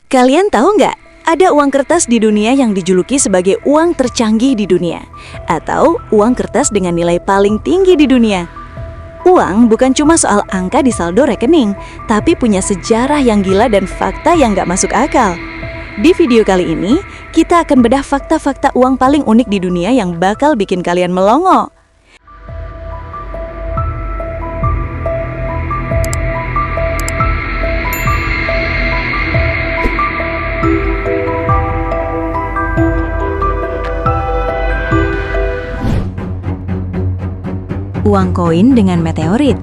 Kalian tahu nggak? Ada uang kertas di dunia yang dijuluki sebagai uang tercanggih di dunia, atau uang kertas dengan nilai paling tinggi di dunia. Uang bukan cuma soal angka di saldo rekening, tapi punya sejarah yang gila dan fakta yang nggak masuk akal. Di video kali ini, kita akan bedah fakta-fakta uang paling unik di dunia yang bakal bikin kalian melongo. Uang koin dengan meteorit.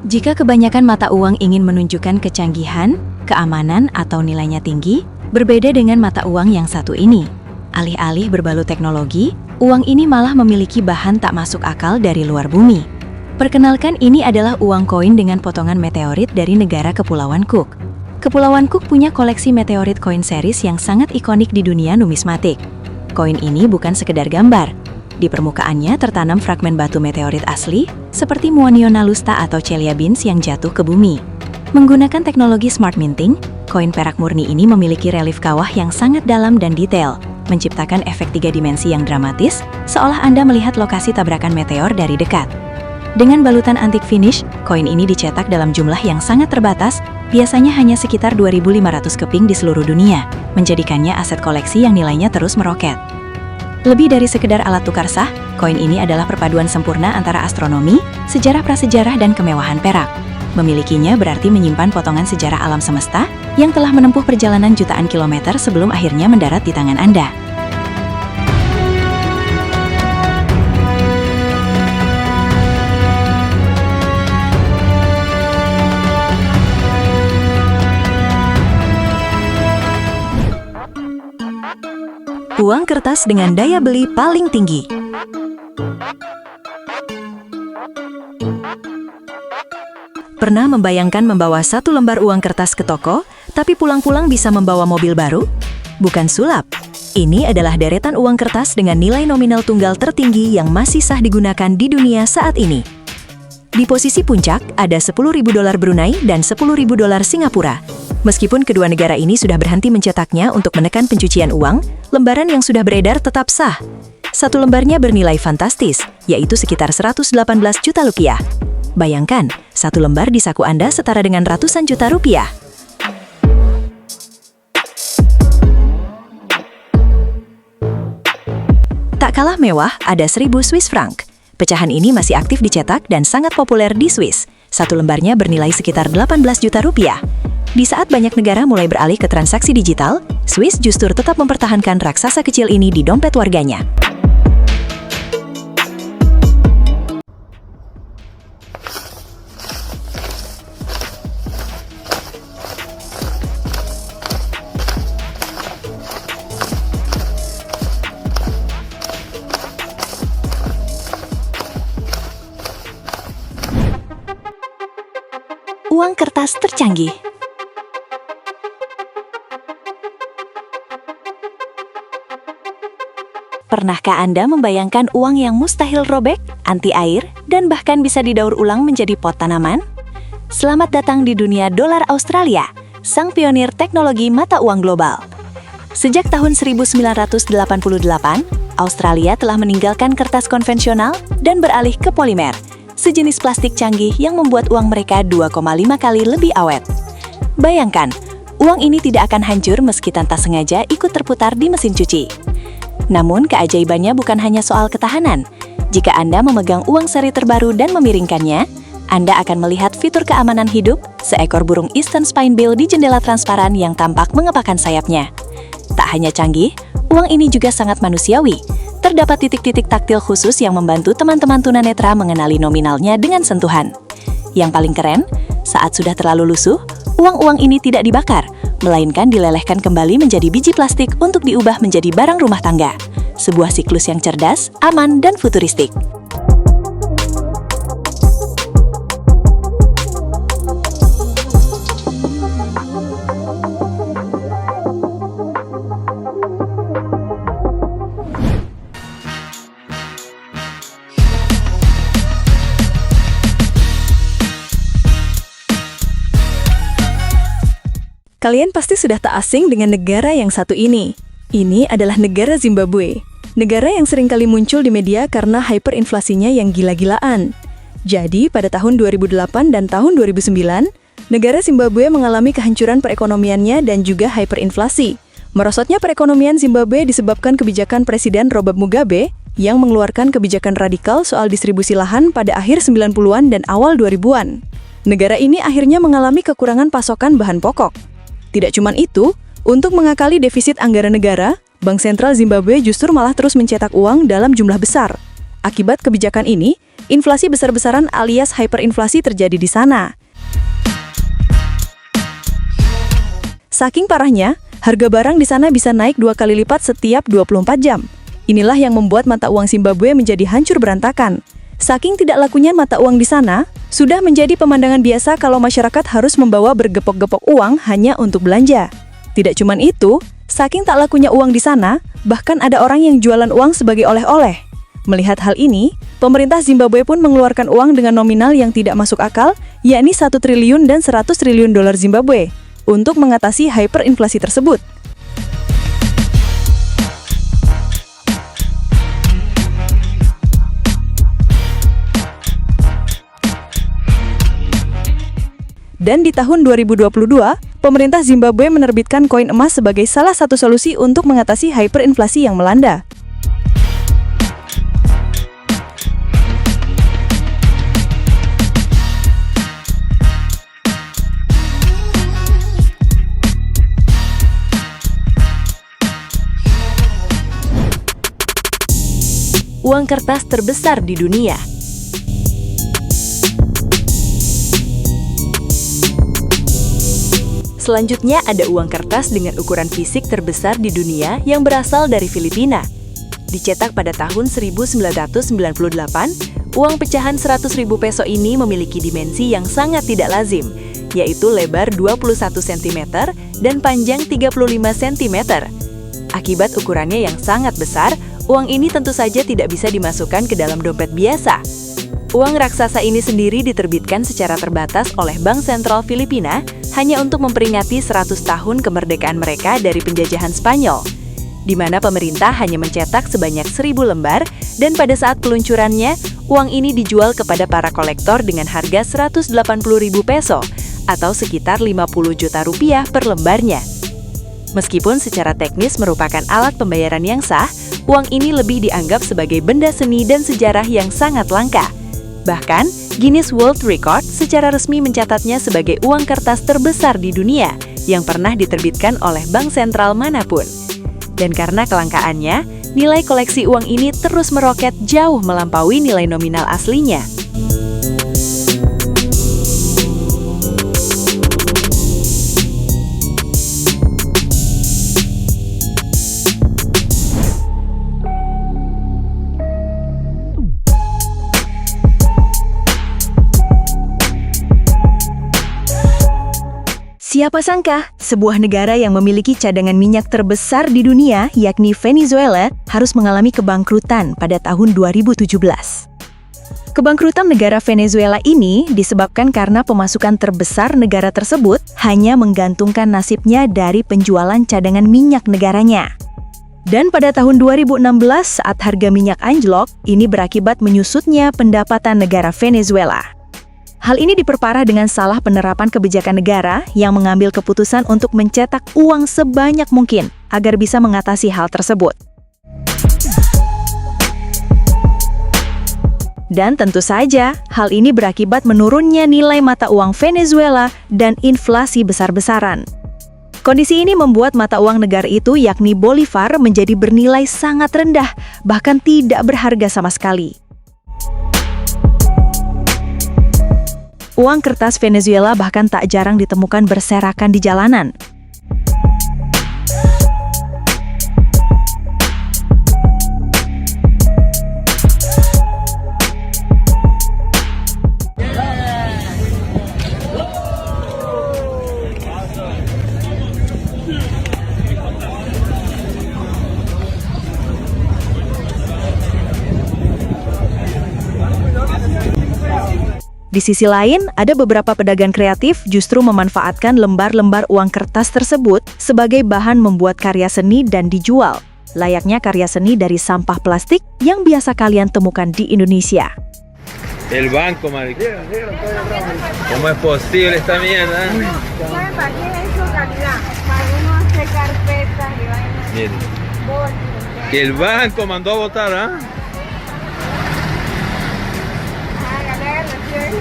Jika kebanyakan mata uang ingin menunjukkan kecanggihan, keamanan, atau nilainya tinggi, berbeda dengan mata uang yang satu ini. Alih-alih berbalut teknologi, uang ini malah memiliki bahan tak masuk akal dari luar bumi. Perkenalkan, ini adalah uang koin dengan potongan meteorit dari negara Kepulauan Cook. Kepulauan Cook punya koleksi meteorit koin series yang sangat ikonik di dunia numismatik. Koin ini bukan sekedar gambar. Di permukaannya tertanam fragmen batu meteorit asli, seperti Muonio Nalusta atau Chelyabinsk yang jatuh ke bumi. Menggunakan teknologi smart minting, koin perak murni ini memiliki relief kawah yang sangat dalam dan detail, menciptakan efek 3 dimensi yang dramatis, seolah Anda melihat lokasi tabrakan meteor dari dekat. Dengan balutan antik finish, koin ini dicetak dalam jumlah yang sangat terbatas, biasanya hanya sekitar 2.500 keping di seluruh dunia, menjadikannya aset koleksi yang nilainya terus meroket. Lebih dari sekedar alat tukar sah, koin ini adalah perpaduan sempurna antara astronomi, sejarah prasejarah, dan kemewahan perak. Memilikinya berarti menyimpan potongan sejarah alam semesta yang telah menempuh perjalanan jutaan kilometer sebelum akhirnya mendarat di tangan Anda. Uang kertas dengan daya beli paling tinggi. Pernah membayangkan membawa satu lembar uang kertas ke toko, tapi pulang-pulang bisa membawa mobil baru? Bukan sulap. Ini adalah deretan uang kertas dengan nilai nominal tunggal tertinggi yang masih sah digunakan di dunia saat ini. Di posisi puncak ada $10.000 Brunei dan $10.000 Singapura. Meskipun kedua negara ini sudah berhenti mencetaknya untuk menekan pencucian uang, lembaran yang sudah beredar tetap sah. Satu lembarnya bernilai fantastis, yaitu sekitar 118 juta rupiah. Bayangkan, satu lembar di saku Anda setara dengan ratusan juta rupiah. Tak kalah mewah, ada 1.000 Swiss franc. Pecahan ini masih aktif dicetak dan sangat populer di Swiss. Satu lembarnya bernilai sekitar 18 juta rupiah. Di saat banyak negara mulai beralih ke transaksi digital, Swiss justru tetap mempertahankan raksasa kecil ini di dompet warganya. Uang kertas tercanggih. Pernahkah Anda membayangkan uang yang mustahil robek, anti air, dan bahkan bisa didaur ulang menjadi pot tanaman? Selamat datang di dunia dolar Australia, sang pionir teknologi mata uang global. Sejak tahun 1988, Australia telah meninggalkan kertas konvensional dan beralih ke polimer, sejenis plastik canggih yang membuat uang mereka 2,5 kali lebih awet. Bayangkan, uang ini tidak akan hancur meski tanpa sengaja ikut terputar di mesin cuci. Namun, keajaibannya bukan hanya soal ketahanan. Jika Anda memegang uang seri terbaru dan memiringkannya, Anda akan melihat fitur keamanan hidup, seekor burung Eastern Spinebill di jendela transparan yang tampak mengepakkan sayapnya. Tak hanya canggih, uang ini juga sangat manusiawi. Terdapat titik-titik taktil khusus yang membantu teman-teman tunanetra mengenali nominalnya dengan sentuhan. Yang paling keren, saat sudah terlalu lusuh, uang-uang ini tidak dibakar, melainkan dilelehkan kembali menjadi biji plastik untuk diubah menjadi barang rumah tangga. Sebuah siklus yang cerdas, aman, dan futuristik. Kalian pasti sudah tak asing dengan negara yang satu ini. Ini adalah negara Zimbabwe. Negara yang sering kali muncul di media karena hyperinflasinya yang gila-gilaan. Jadi, pada tahun 2008 dan tahun 2009, negara Zimbabwe mengalami kehancuran perekonomiannya dan juga hyperinflasi. Merosotnya perekonomian Zimbabwe disebabkan kebijakan Presiden Robert Mugabe yang mengeluarkan kebijakan radikal soal distribusi lahan pada akhir 90-an dan awal 2000-an. Negara ini akhirnya mengalami kekurangan pasokan bahan pokok. Tidak cuma itu, untuk mengakali defisit anggaran negara, Bank Sentral Zimbabwe justru malah terus mencetak uang dalam jumlah besar. Akibat kebijakan ini, inflasi besar-besaran alias hyperinflasi terjadi di sana. Saking parahnya, harga barang di sana bisa naik 2 kali lipat setiap 24 jam. Inilah yang membuat mata uang Zimbabwe menjadi hancur berantakan. Saking tidak lakunya mata uang di sana, sudah menjadi pemandangan biasa kalau masyarakat harus membawa bergepok-gepok uang hanya untuk belanja. Tidak cuma itu, saking tak lakunya uang di sana, bahkan ada orang yang jualan uang sebagai oleh-oleh. Melihat hal ini, pemerintah Zimbabwe pun mengeluarkan uang dengan nominal yang tidak masuk akal, yakni 1 triliun dan 100 triliun dolar Zimbabwe, untuk mengatasi hyperinflasi tersebut. Dan di tahun 2022, pemerintah Zimbabwe menerbitkan koin emas sebagai salah satu solusi untuk mengatasi hyperinflasi yang melanda. Uang kertas terbesar di dunia. Selanjutnya ada uang kertas dengan ukuran fisik terbesar di dunia yang berasal dari Filipina. Dicetak pada tahun 1998, uang pecahan 100.000 peso ini memiliki dimensi yang sangat tidak lazim, yaitu lebar 21 cm dan panjang 35 cm. Akibat ukurannya yang sangat besar, uang ini tentu saja tidak bisa dimasukkan ke dalam dompet biasa. Uang raksasa ini sendiri diterbitkan secara terbatas oleh Bank Sentral Filipina hanya untuk memperingati 100 tahun kemerdekaan mereka dari penjajahan Spanyol, di mana pemerintah hanya mencetak sebanyak 1.000 lembar dan pada saat peluncurannya, uang ini dijual kepada para kolektor dengan harga 180.000 peso atau sekitar 50 juta rupiah per lembarnya. Meskipun secara teknis merupakan alat pembayaran yang sah, uang ini lebih dianggap sebagai benda seni dan sejarah yang sangat langka. Bahkan, Guinness World Record secara resmi mencatatnya sebagai uang kertas terbesar di dunia yang pernah diterbitkan oleh bank sentral manapun. Dan karena kelangkaannya, nilai koleksi uang ini terus meroket jauh melampaui nilai nominal aslinya. Siapa sangka, sebuah negara yang memiliki cadangan minyak terbesar di dunia, yakni Venezuela, harus mengalami kebangkrutan pada tahun 2017. Kebangkrutan negara Venezuela ini disebabkan karena pemasukan terbesar negara tersebut hanya menggantungkan nasibnya dari penjualan cadangan minyak negaranya. Dan pada tahun 2016, saat harga minyak anjlok, ini berakibat menyusutnya pendapatan negara Venezuela. Hal ini diperparah dengan salah penerapan kebijakan negara yang mengambil keputusan untuk mencetak uang sebanyak mungkin agar bisa mengatasi hal tersebut. Dan tentu saja, hal ini berakibat menurunnya nilai mata uang Venezuela dan inflasi besar-besaran. Kondisi ini membuat mata uang negara itu, yakni Bolivar, menjadi bernilai sangat rendah, bahkan tidak berharga sama sekali. Uang kertas Venezuela bahkan tak jarang ditemukan berserakan di jalanan. Di sisi lain, ada beberapa pedagang kreatif justru memanfaatkan lembar-lembar uang kertas tersebut sebagai bahan membuat karya seni dan dijual, layaknya karya seni dari sampah plastik yang biasa kalian temukan di Indonesia. El banco, marico. ¿Cómo es posible esta mierda? ¿Saben para qué es eso, calidad? Para uno hacer carpetas y vainas. Miren, Bolsos. que el banco mandó a votar, ¿ah? Hágale, recién.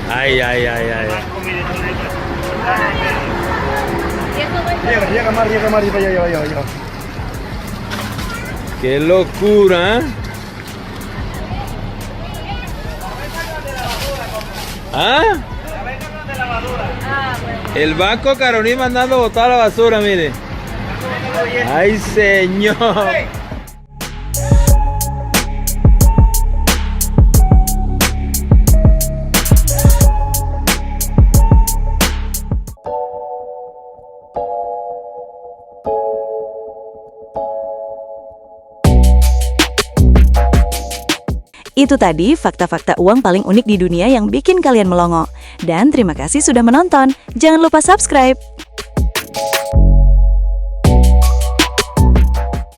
Ay, ay, ay, ay. Llega más, ya. Qué locura, ¿eh? ¿Ah? El Banco Caroní mandando a botar la basura, mire. Ay, señor. Itu tadi fakta-fakta uang paling unik di dunia yang bikin kalian melongo. Dan terima kasih sudah menonton. Jangan lupa subscribe.